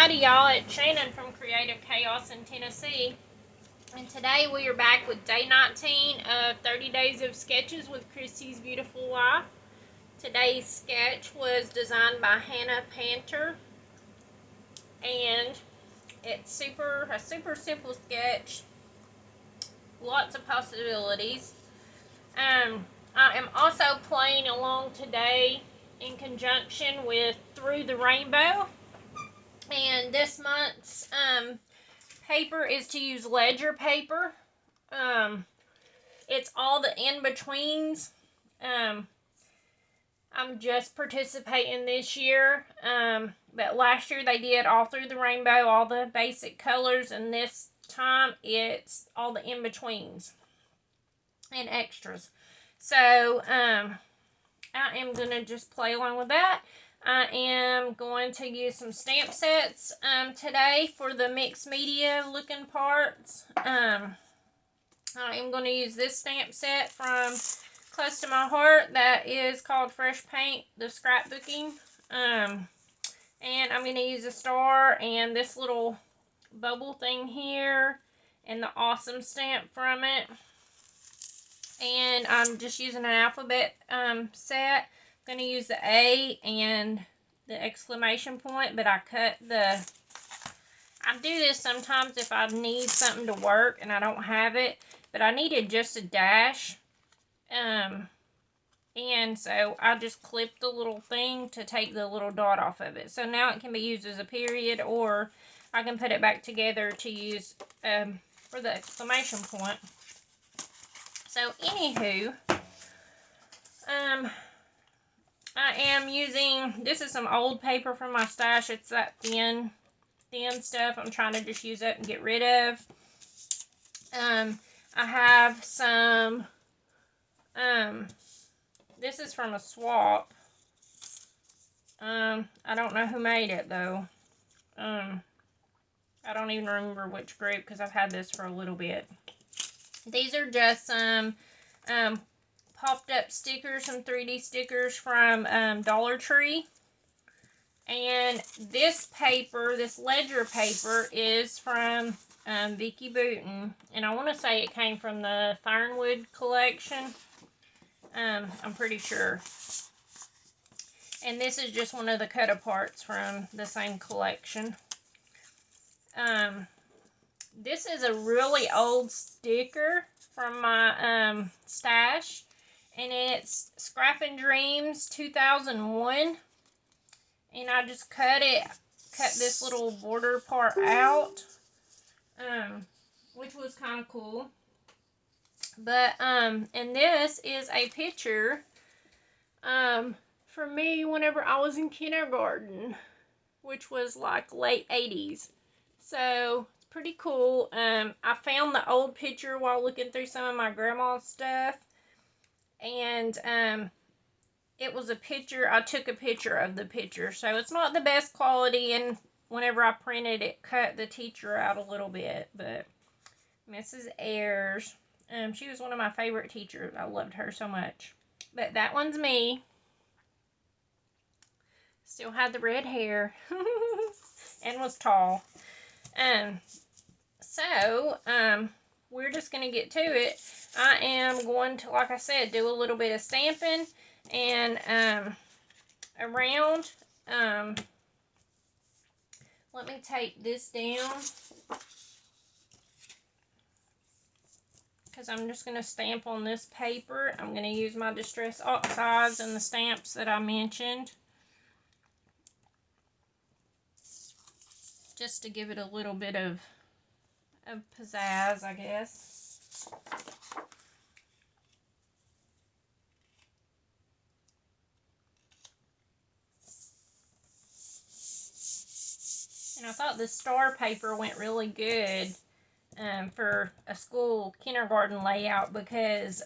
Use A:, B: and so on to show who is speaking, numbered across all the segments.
A: Howdy y'all, it's Shannon from Creative Chaos in Tennessee, and today we are back with day 19 of 30 Days of Sketches with Christy's Beautiful Life. Today's sketch was designed by Hannah Panter, and it's a super simple sketch, lots of possibilities. I am also playing along today in conjunction with Through the Rainbow. And this month's paper is to use ledger paper. It's all the in-betweens. I'm just participating this year. But last year they did all Through the Rainbow, all the basic colors. And this time it's all the in-betweens and extras. So I am going to just play along with that. I am going to use some stamp sets today for the mixed media looking parts. I am going to use this stamp set from Close to My Heart that is called Fresh Paint, the scrapbooking. And I'm going to use a star and this little bubble thing here and the awesome stamp from it. And I'm just using an alphabet set. Going to use the A and the exclamation point, but I do this sometimes if I need something to work and I don't have it, but I needed just a dash, and so I just clipped the little thing to take the little dot off of it. So now it can be used as a period, or I can put it back together to use for the exclamation point. So anywho, I am using, this is some old paper from my stash. It's that thin stuff. I'm trying to just use it and get rid of. I have some, this is from a swap. I don't know who made it though. I don't even remember which group because I've had this for a little bit. These are just some, popped up stickers, some 3D stickers from Dollar Tree. And this paper, this ledger paper, is from Vicki Booten. And I want to say it came from the Fernwood collection. I'm pretty sure. And this is just one of the cut-aparts from the same collection. This is a really old sticker from my stash. And it's Scrappin' Dreams 2001. And I just cut this little border part out. Which was kind of cool. But, and this is a picture for me whenever I was in kindergarten. Which was like late 80s. So, it's pretty cool. I found the old picture while looking through some of my grandma's stuff. And it was a picture, I took a picture of the picture, so it's not the best quality, and whenever I printed it, cut the teacher out a little bit, but Mrs. Ayers, she was one of my favorite teachers. I loved her so much. But that one's me. Still had the red hair, and was tall. We're just going to get to it. I am going to, like I said, do a little bit of stamping and around. Let me take this down because I'm just going to stamp on this paper. I'm going to use my Distress Oxides and the stamps that I mentioned just to give it a little bit of pizzazz, I guess. And I thought the star paper went really good for a school kindergarten layout because,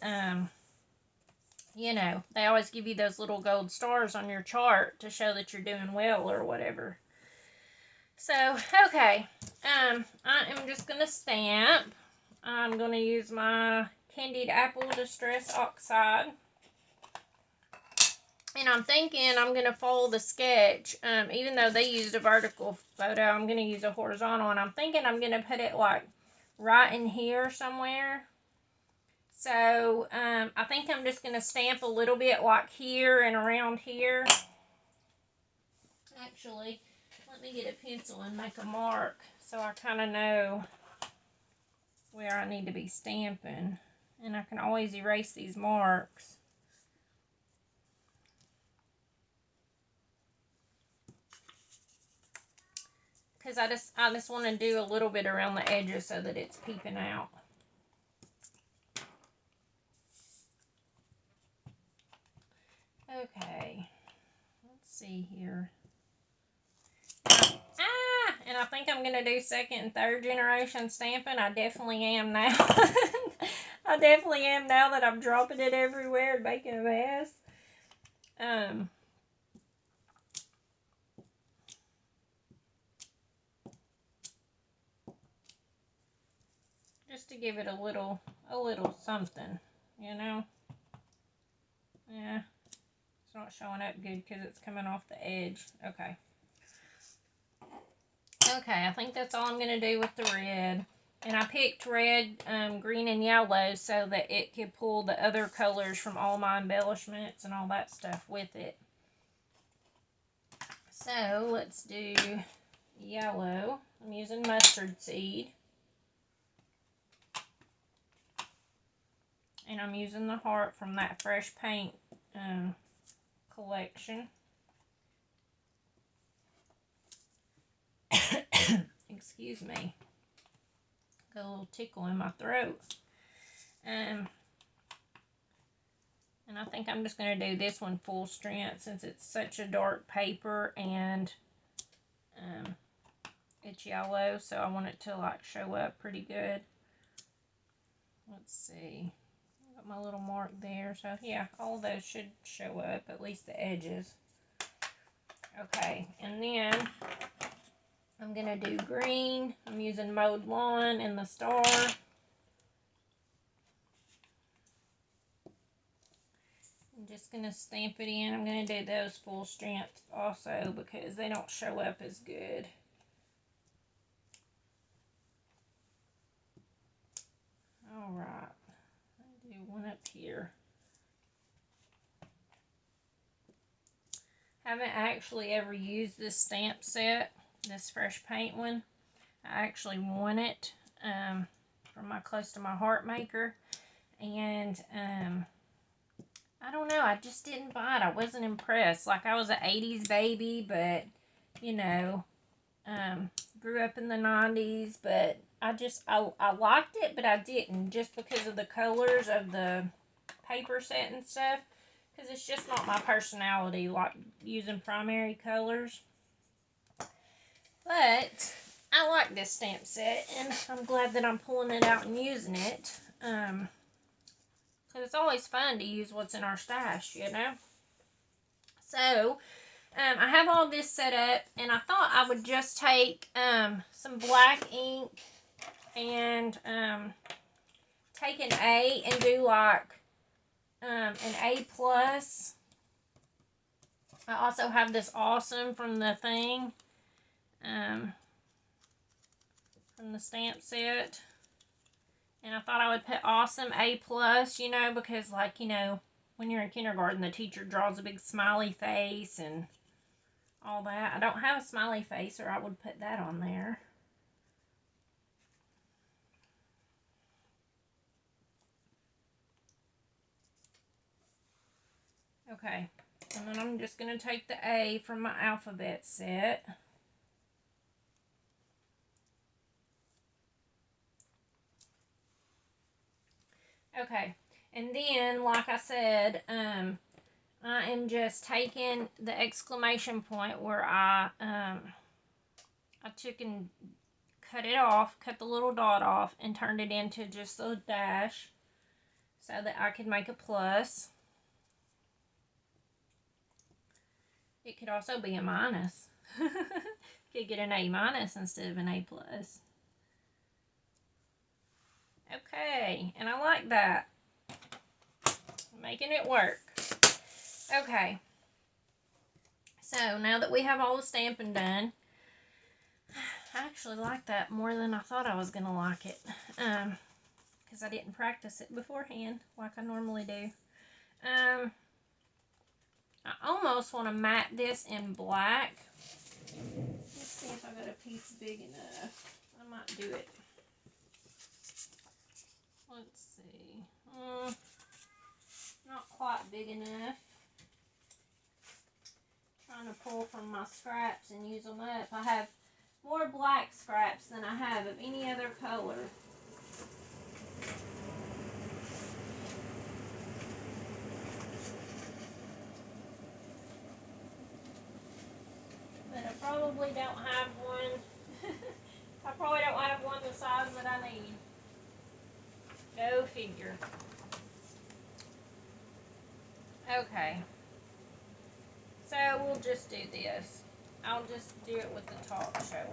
A: you know, they always give you those little gold stars on your chart to show that you're doing well or whatever. So, okay, I am just going to stamp. I'm going to use my Candied Apple Distress Oxide. And I'm thinking I'm going to follow the sketch, even though they used a vertical photo, I'm going to use a horizontal, and I'm thinking I'm going to put it like right in here somewhere. So I think I'm just going to stamp a little bit like here and around here. Actually, let me get a pencil and make a mark so I kind of know where I need to be stamping. And I can always erase these marks. Because I just want to do a little bit around the edges so that it's peeping out. Okay, let's see here. And I think I'm going to do second and third generation stamping. I definitely am now. I definitely am now that I'm dropping it everywhere and making a mess. Just to give it a little something, you know. Yeah, it's not showing up good because it's coming off the edge. Okay. Okay, I think that's all I'm going to do with the red. And I picked red, green, and yellow so that it could pull the other colors from all my embellishments and all that stuff with it. So, let's do yellow. I'm using mustard seed. And I'm using the heart from that Fresh Paint collection. Excuse me. Got a little tickle in my throat. And I think I'm just going to do this one full strength since it's such a dark paper and it's yellow, so I want it to like show up pretty good. Let's see. Got my little mark there, so yeah, all of those should show up, at least the edges. Okay, and then I'm going to do green. I'm using Mowed Lawn and the star. I'm just going to stamp it in. I'm going to do those full strength also because they don't show up as good. Alright, I'll do one up here. Haven't actually ever used this stamp set, this Fresh Paint one. I actually won it from my Close to My Heart maker. And I don't know, I just didn't buy it. I wasn't impressed. Like, I was an 80s baby, but, you know, grew up in the 90s, but I liked it, but I didn't, just because of the colors of the paper set and stuff, because it's just not my personality, like using primary colors. But I like this stamp set, and I'm glad that I'm pulling it out and using it, because it's always fun to use what's in our stash, you know. So I have all this set up, and I thought I would just take some black ink and take an A and do like an A+. I also have this Awesome from the thing, from the stamp set. And I thought I would put Awesome A+, you know, because, like, you know, when you're in kindergarten, the teacher draws a big smiley face and all that. I don't have a smiley face, or I would put that on there. Okay, and then I'm just going to take the A from my alphabet set. Okay, and then, like I said, I am just taking the exclamation point where I took and cut it off, cut the little dot off, and turned it into just a dash so that I could make a plus. It could also be a minus. Could get an A- instead of an A+. Okay, and I like that. Making it work. Okay, So now that we have all the stamping done, I actually like that more than I thought I was going to like it. Because I didn't practice it beforehand like I normally do. I almost want to mat this in black. Let's see if I got a piece big enough. I might do it. Let's see. Not quite big enough. Trying to pull from my scraps and use them up. I have more black scraps than I have of any other color. But I probably don't have one. I probably don't have one the size that I need. Go figure. Okay. So we'll just do this. I'll just do it with the top showing.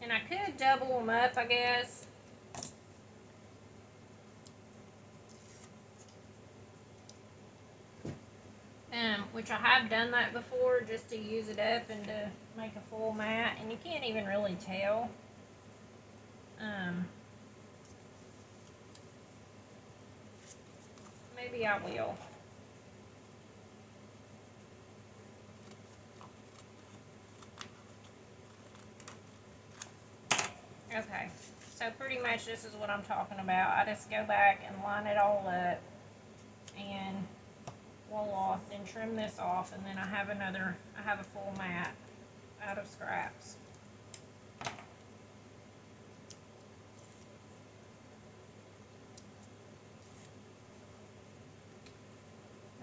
A: And I could double them up, I guess. Which I have done that before, just to use it up and to make a full mat. And you can't even really tell. Maybe I will. Okay, so pretty much this is what I'm talking about. I just go back and line it all up and roll off, then trim this off, and then I have a full mat out of scraps.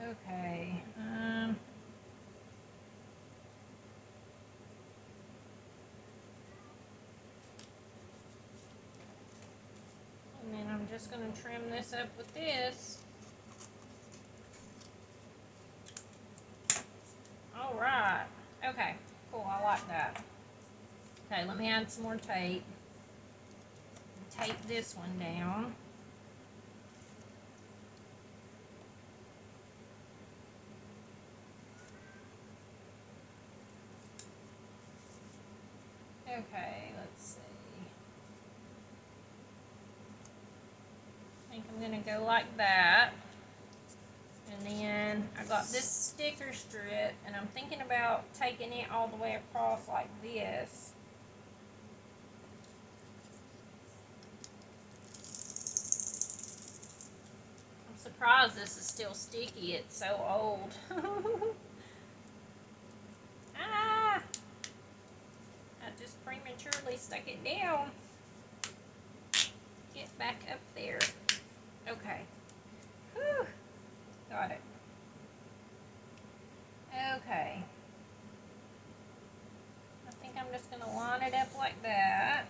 A: Okay, and then I'm just going to trim this up with this. Alright, okay, cool, I like that. Okay, let me add some more tape. Tape this one down. Okay, let's see. I think I'm going to go like that. And then I got this sticker strip, and I'm thinking about taking it all the way across like this. I'm surprised this is still sticky. It's so old. Ah! I just prematurely stuck it down. Get back up there. Okay. Whew. Got it. Okay. I think I'm just going to line it up like that.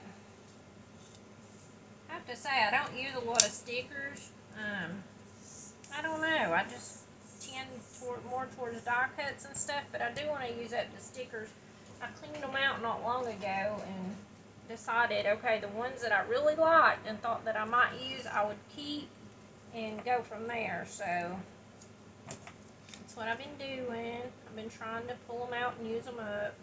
A: I have to say, I don't use a lot of stickers. I don't know. I just tend more towards die cuts and stuff, but I do want to use up the stickers. I cleaned them out not long ago and decided, okay, the ones that I really liked and thought that I might use, I would keep and go from there. So that's what I've been doing. I've been trying to pull them out and use them up.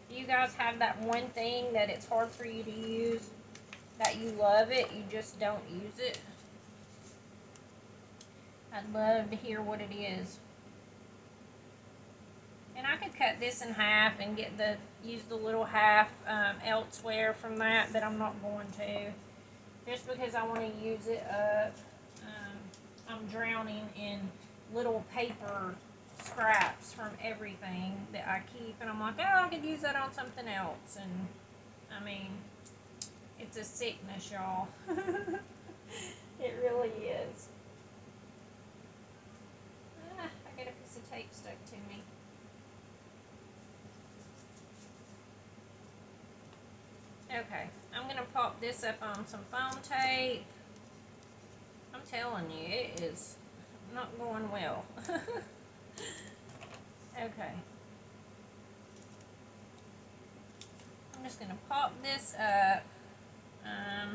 A: Do you guys have that one thing that it's hard for you to use, that you love it, you just don't use it? I'd love to hear what it is. And I could cut this in half and use the little half elsewhere from that, but I'm not going to. Just because I want to use it up. I'm drowning in little paper scraps from everything that I keep, and I'm like, oh, I could use that on something else. And I mean, it's a sickness, y'all. It really is. I got a piece of tape stuck to me. Okay, I'm gonna pop this up on some foam tape. I'm telling you, it is not going well. Okay. I'm just going to pop this up. I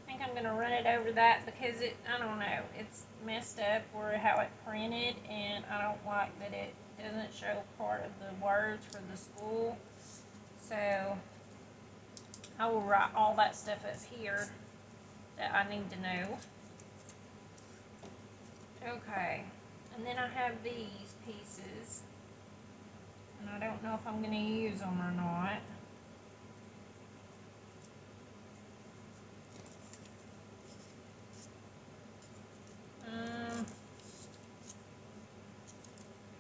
A: think I'm going to run it over that because I don't know, it's messed up or how it printed, and I don't like that it doesn't show part of the words for the school. So I will write all that stuff up here that I need to know. Okay, and then I have these pieces, and I don't know if I'm going to use them or not.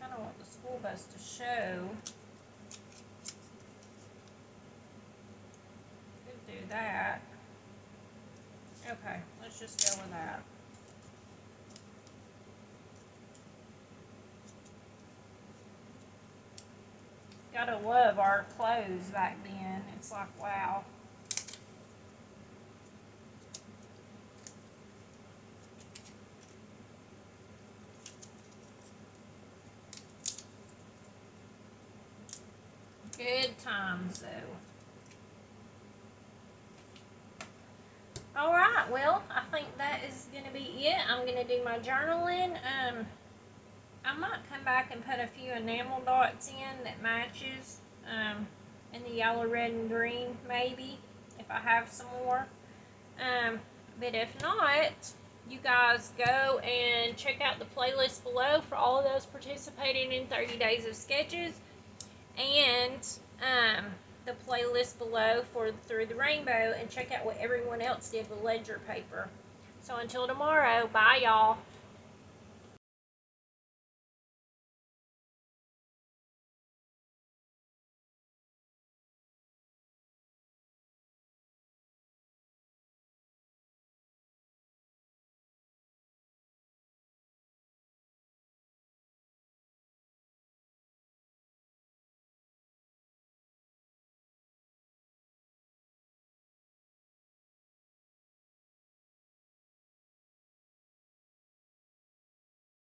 A: Kind of want the school bus to show. Could do that. Okay, let's just go with that. Gotta love our clothes back then. It's like, wow. Good times, though. Alright, well, I think that is going to be it. I'm going to do my journaling. I might come back and put a few enamel dots in that matches in the yellow, red, and green, maybe, if I have some more. But if not, you guys go and check out the playlist below for all of those participating in 30 Days of Sketches, and the playlist below for Through the Rainbow, and check out what everyone else did with ledger paper. So until tomorrow, bye y'all.